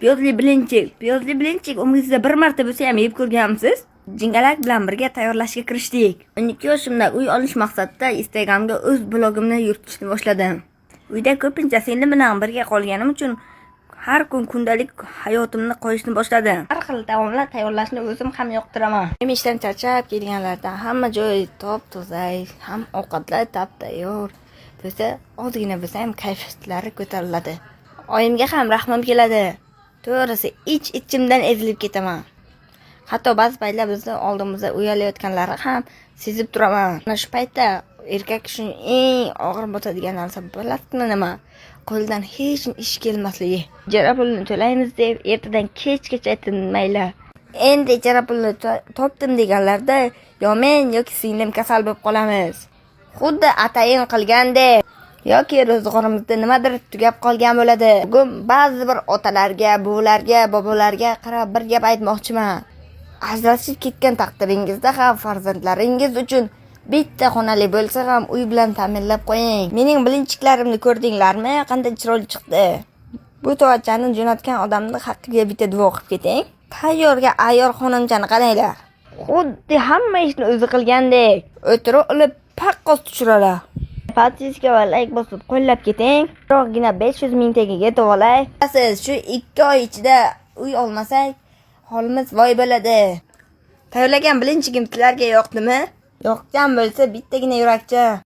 Piyozli bilinchik umringizda bir marta bo'lsa ham yeb ko'rganmisiz? Jingalak bilan birga tayyorlashga kirishdik. 12 yoshimda uy olish maqsadida Instagramga o'z blogimni yuritishni boshladim. Uyda ko'pincha singlim bilan birga qolganim uchun har kun kundalik hayotimni qo'yishni boshladim. Har xil taomlar tayyorlashni o'zim ham yoqtiraman. Men ishdan charchab kelganlarda hamma joy top-toza, ham ovqatlar tayyor. Bo'lsa, ozgina bo'lsa ham kayfiyatlari ko'tariladi. Oyimga ham rahmim keladi. To'g'risi, ichimdan ezilib ketaman. Hatto ba'zi paytlar bizni oldimizda uyalayotganlari ham sezib turaman. Mana shu paytda erkak kishining eng og'ir botadigan narsa bilasizmi nima? Qo'ldan hech ish kelmasligi. Ijara pulini to'laymiz deb ertadan kechgacha tinmaylar. Endi ijara pulini topdim deganlarda yo men yoki singlim kasal bo'lib qolamiz. Xuddi atayin qilgandek yoki ro'zg'orimizda nimadir tugab qolgan bo'ladi. Bugun ba'zi bir otalarga, buvilarga, bobolarga qarab bir gap aytmoqchiman. Ajrashib ketgan taqdiringizda ham farzandlaringiz uchun bitta xonali bo'lsa ham uy bilan ta'minlab qo'ying. Mening bilinchiklarimni ko'rdinglarmi? Qanday chiroyli chiqdi. Bu to'g'achani jo'natgan odamning haqqiga bitta duo qilib keting. Tayyorga ayyor xonimchani qaranglar. Xuddi hamma ishni o'zi qilgandek o'tirib olib paqqos tushiradi. Podpiska va like bosib qo'llab keting. Biroqgina 500 ming tegaga to'g'lay. Siz shu 2 oy ichida uy olmasak, holimiz voy bo'ladi. Tayyorlagan bilinchigim sizlarga yoqdimi? Yoqgan bo'lsa bittagina yurakcha